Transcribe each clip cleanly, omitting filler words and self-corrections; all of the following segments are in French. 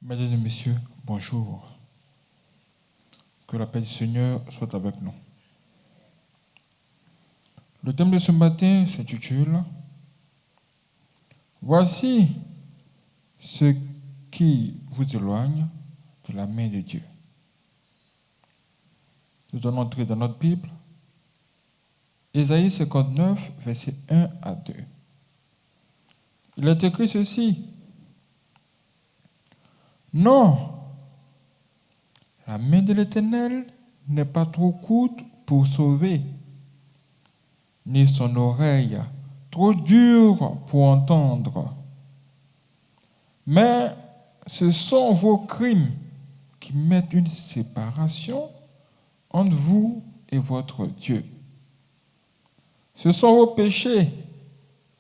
Mesdames et messieurs, bonjour. Que la paix du Seigneur soit avec nous. Le thème de ce matin s'intitule « Voici ce qui vous éloigne de la main de Dieu ». Nous allons entrer dans notre Bible. Ésaïe 59, versets 1 à 2. Il est écrit ceci. Non, la main de l'Éternel n'est pas trop courte pour sauver, ni son oreille trop dure pour entendre. Mais ce sont vos crimes qui mettent une séparation entre vous et votre Dieu. Ce sont vos péchés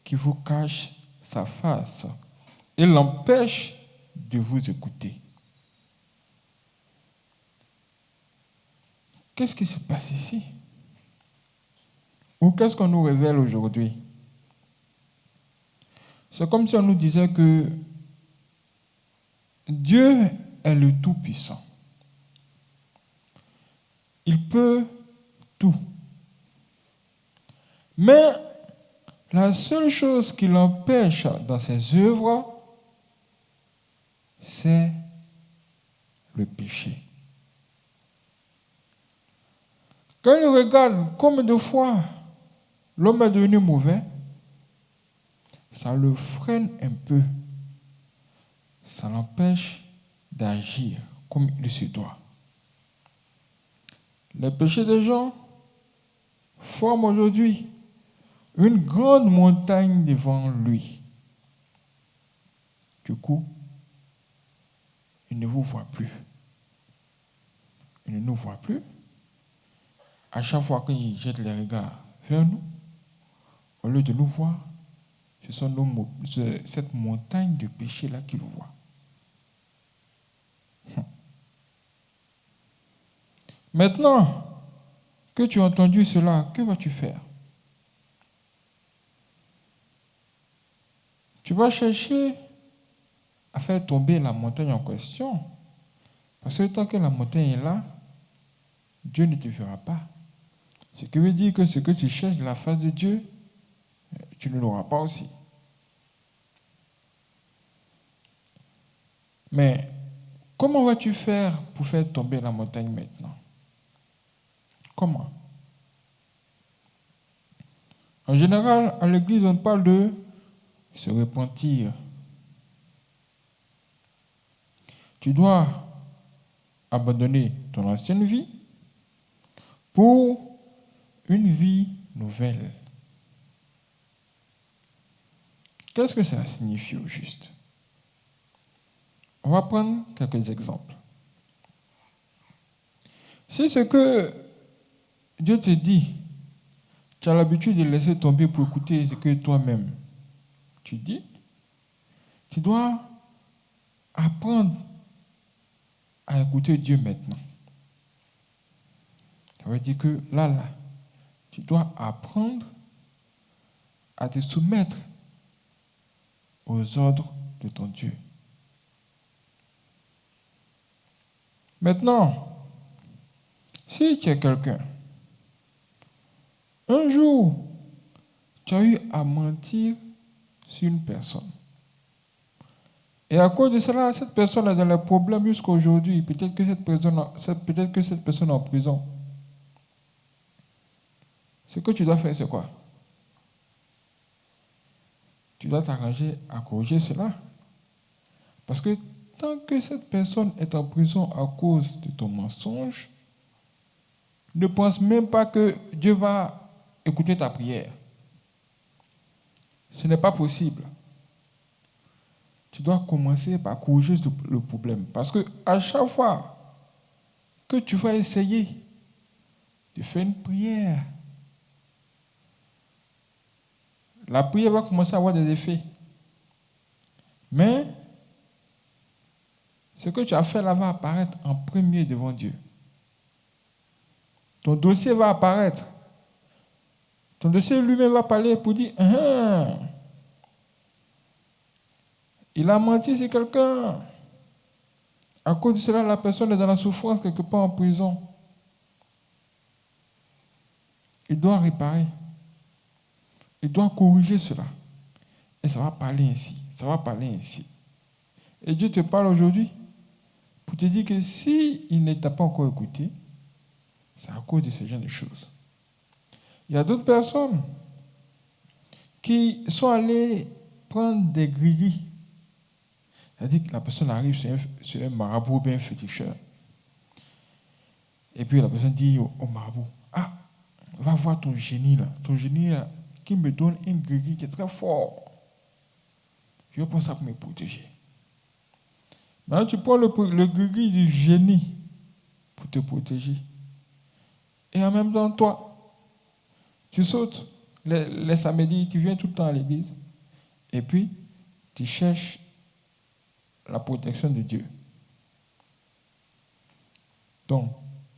qui vous cachent sa face et l'empêchent de vous écouter. Qu'est-ce qui se passe ici? Ou qu'est-ce qu'on nous révèle aujourd'hui? C'est comme si on nous disait que Dieu est le Tout-Puissant. Il peut tout. Mais la seule chose qui l'empêche dans ses œuvres, c'est le péché. Quand il regarde combien de fois l'homme est devenu mauvais, ça le freine un peu. Ça l'empêche d'agir comme il se doit. Les péchés des gens forment aujourd'hui une grande montagne devant lui. Du coup, il ne vous voit plus. Il ne nous voit plus. À chaque fois qu'il jette les regards vers nous, au lieu de nous voir, ce sont cette montagne de péché-là qu'il voit. Maintenant que tu as entendu cela, que vas-tu faire? Tu vas chercher à faire tomber la montagne en question. Parce que tant que la montagne est là, Dieu ne te verra pas. Ce qui veut dire que ce que tu cherches de la face de Dieu, tu ne l'auras pas aussi. Mais comment vas-tu faire pour faire tomber la montagne maintenant? Comment? En général, à l'église, on parle de se repentir. Tu dois abandonner ton ancienne vie pour une vie nouvelle. Qu'est-ce que ça signifie au juste? On va prendre quelques exemples. Si ce que Dieu te dit, tu as l'habitude de laisser tomber pour écouter ce que toi-même tu dis, tu dois apprendre à écouter Dieu maintenant. Ça veut dire que là, tu dois apprendre à te soumettre aux ordres de ton Dieu. Maintenant, si tu es quelqu'un, un jour, tu as eu à mentir sur une personne. Et à cause de cela, cette personne est dans les problèmes jusqu'à aujourd'hui. Peut-être que cette personne est en prison. Ce que tu dois faire, c'est quoi? Tu dois t'arranger à corriger cela. Parce que tant que cette personne est en prison à cause de ton mensonge, ne pense même pas que Dieu va écouter ta prière. Ce n'est pas possible. Tu dois commencer par corriger le problème. Parce que à chaque fois que tu vas essayer de faire une prière, la prière va commencer à avoir des effets. Mais ce que tu as fait là va apparaître en premier devant Dieu. Ton dossier va apparaître. Ton dossier lui-même va parler pour dire il a menti sur quelqu'un. À cause de cela, la personne est dans la souffrance quelque part en prison. Il doit réparer. Il doit corriger cela. Et ça va parler ainsi. Ça va parler ainsi. Et Dieu te parle aujourd'hui pour te dire que si il ne t'a pas encore écouté, c'est à cause de ce genre de choses. Il y a d'autres personnes qui sont allées prendre des gris-gris. C'est-à-dire que la personne arrive sur un marabout ou bien un féticheur. Et puis la personne dit au marabout, ah, va voir ton génie là, qui me donne un gris-gris qui est très fort. Je vais prendre ça pour me protéger. Maintenant, tu prends le gris-gris du génie pour te protéger. Et en même temps, toi, tu sautes les samedis, tu viens tout le temps à l'église. Et puis, tu cherches la protection de Dieu. Donc,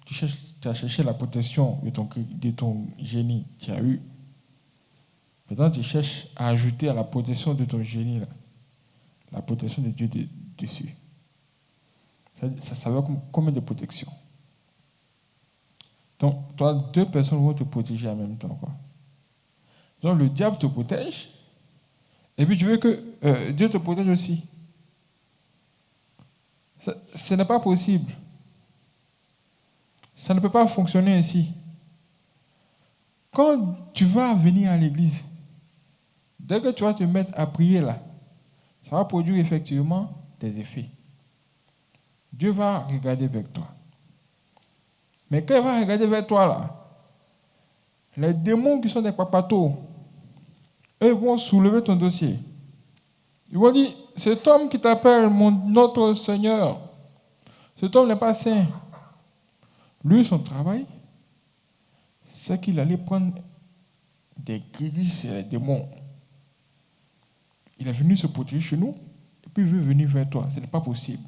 tu as cherché la protection de ton génie, tu as eu. Maintenant, tu cherches à ajouter à la protection de ton génie, là, la protection de Dieu dessus. Ça veut combien de protection? Donc, toi, deux personnes vont te protéger en même temps, quoi. Donc, le diable te protège, et puis tu veux que Dieu te protège aussi. Ce n'est pas possible. Ça ne peut pas fonctionner ainsi. Quand tu vas venir à l'église, dès que tu vas te mettre à prier là, ça va produire effectivement des effets. Dieu va regarder vers toi. Mais quand il va regarder vers toi là, les démons qui sont des papatos, eux vont soulever ton dossier. Ils vont dire, cet homme qui t'appelle notre Seigneur, cet homme n'est pas saint. Lui, son travail, c'est qu'il allait prendre des gris sur les démons. Il est venu se protéger chez nous, et puis il veut venir vers toi. Ce n'est pas possible.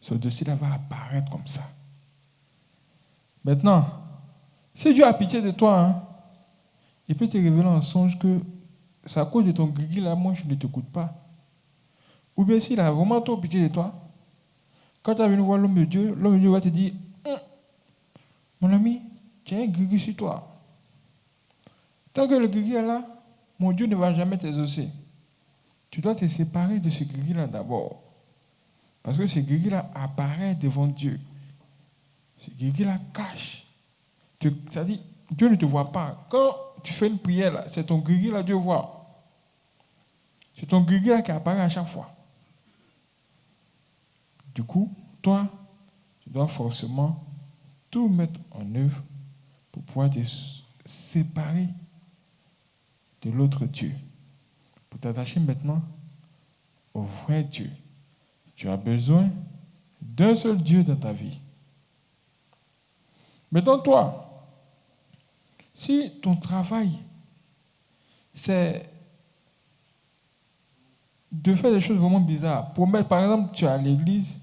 Ce dossier-là va apparaître comme ça. Maintenant, si Dieu a pitié de toi, il peut te révéler en songe que c'est à cause de ton gris là, moi je ne t'écoute pas. Ou bien s'il a vraiment trop pitié de toi, quand tu es venu voir l'homme de Dieu va te dire, mon ami, tu as un gris sur toi. Tant que le gris est là, mon Dieu ne va jamais t'exaucer. Tu dois te séparer de ce gris-là d'abord. Parce que ce gris-là apparaît devant Dieu. Ce gris-là cache. C'est-à-dire, Dieu ne te voit pas. Quand tu fais une prière, là, c'est ton gris-là, Dieu voit. C'est ton gris-là qui apparaît à chaque fois. Du coup, toi, tu dois forcément tout mettre en œuvre pour pouvoir te séparer de l'autre Dieu. Pour t'attacher maintenant au vrai Dieu. Tu as besoin d'un seul Dieu dans ta vie. Maintenant, toi, si ton travail, c'est de faire des choses vraiment bizarres, par exemple, tu es à l'église,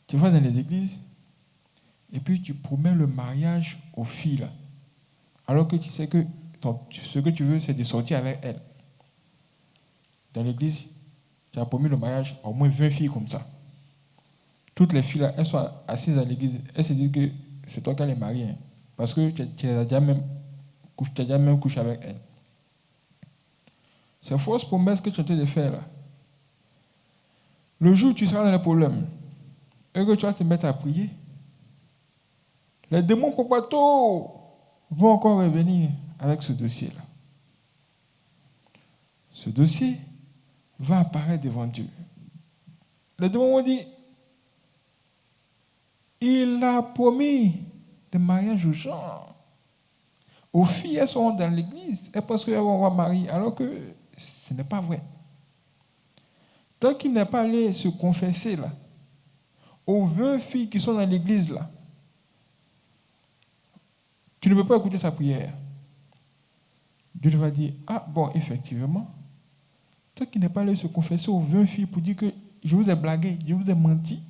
tu vas dans les églises, et puis tu promets le mariage aux filles, là, alors que tu sais que ce que tu veux, c'est de sortir avec elles. Dans l'église, tu as promis le mariage à au moins 20 filles comme ça. Toutes les filles, là, elles sont assises à l'église, elles se disent que c'est toi qui as les marier, parce que tu as déjà même couché avec elles. C'est fausse promesse que tu es en train de faire là. Le jour où tu seras dans les problèmes et que tu vas te mettre à prier, les démons papatos vont encore revenir avec ce dossier-là. Ce dossier va apparaître devant Dieu. Les démons vont dire, il a promis de mariage aux gens. Aux filles, elles sont dans l'église, elles pensent qu'elles vont avoir mari, alors que ce n'est pas vrai. Tant qu'il n'est pas allé se confesser là, aux 20 filles qui sont dans l'église là, tu ne peux pas écouter sa prière. Dieu va dire, ah bon, effectivement, tant qu'il n'est pas allé se confesser aux 20 filles pour dire que je vous ai blagué, je vous ai menti,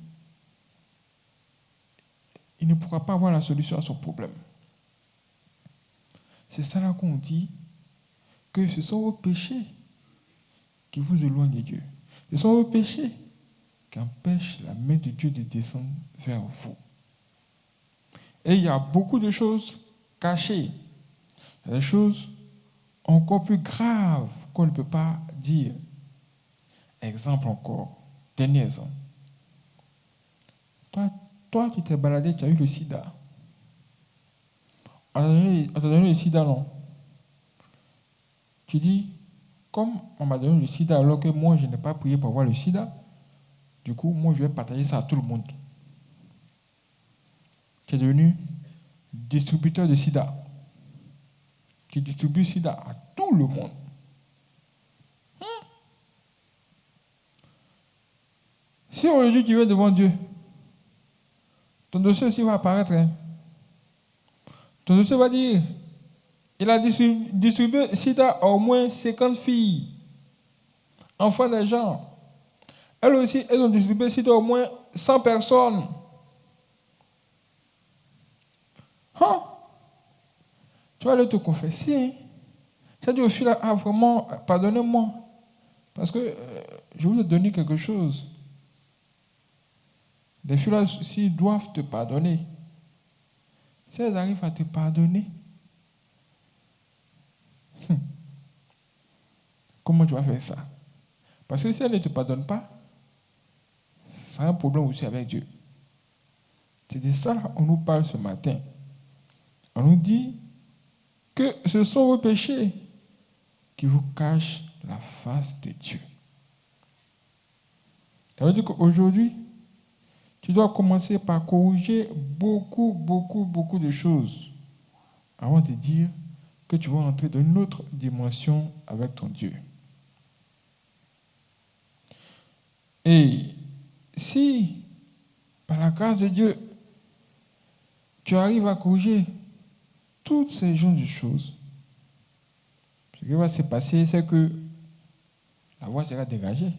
il ne pourra pas avoir la solution à son problème. C'est ça là qu'on dit que ce sont vos péchés qui vous éloignent de Dieu. Ce sont vos péchés qui empêche la main de Dieu de descendre vers vous. Et il y a beaucoup de choses cachées. Il y a des choses encore plus graves qu'on ne peut pas dire. Exemple encore, dernier exemple. Toi qui t'es baladé, tu as eu le sida. On t'a donné le sida, non? Tu dis, comme on m'a donné le sida alors que moi je n'ai pas prié pour avoir le sida, du coup, moi je vais partager ça à tout le monde. Tu es devenu distributeur de sida. Tu distribues sida à tout le monde. Si aujourd'hui tu viens devant Dieu, ton dossier aussi va apparaître. Ton dossier va dire, il a distribué sida à au moins 50 filles, enfants des gens. Elles aussi, elles ont distribué sida à au moins 100 personnes. Tu vas aller te confesser. Tu as dit au fil, vraiment, pardonnez-moi. Parce que je vous ai donné quelque chose. Les filles-là aussi doivent te pardonner. Si elles arrivent à te pardonner, comment tu vas faire ça? Parce que si elles ne te pardonnent pas, ça a un problème aussi avec Dieu. C'est de ça qu'on nous parle ce matin. On nous dit que ce sont vos péchés qui vous cachent la face de Dieu. Ça veut dire qu'aujourd'hui, tu dois commencer par corriger beaucoup de choses avant de dire que tu vas entrer dans une autre dimension avec ton Dieu. Et si, par la grâce de Dieu, tu arrives à corriger toutes ces genres de choses, ce qui va se passer, c'est que la voie sera dégagée.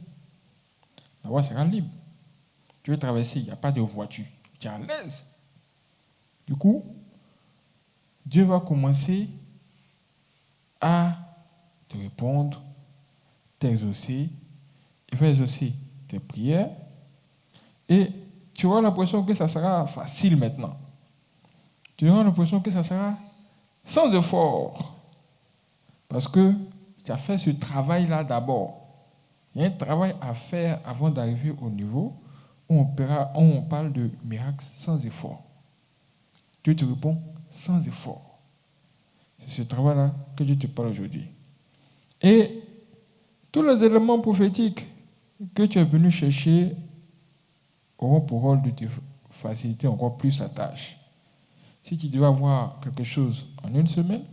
La voie sera libre. Tu veux traverser, il n'y a pas de voiture. Tu es à l'aise. Du coup, Dieu va commencer à te répondre, t'exaucer. Il va exaucer tes prières. Et tu auras l'impression que ça sera facile maintenant. Tu auras l'impression que ça sera sans effort. Parce que tu as fait ce travail-là d'abord. Il y a un travail à faire avant d'arriver au niveau où on parle de miracle sans effort. Dieu te répond sans effort. C'est ce travail-là que Dieu te parle aujourd'hui. Et tous les éléments prophétiques que tu es venu chercher auront pour rôle de te faciliter encore plus la tâche. Si tu devais avoir quelque chose en une semaine,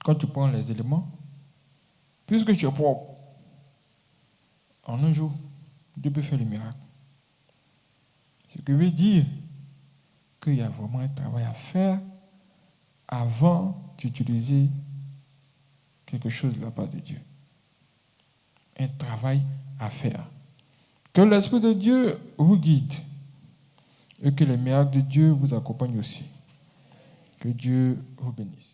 quand tu prends les éléments, puisque tu es propre, en un jour, Dieu peut faire le miracle. Ce qui veut dire qu'il y a vraiment un travail à faire avant d'utiliser quelque chose de la part de Dieu. Un travail à faire. Que l'Esprit de Dieu vous guide et que les miracles de Dieu vous accompagnent aussi. Que Dieu vous bénisse.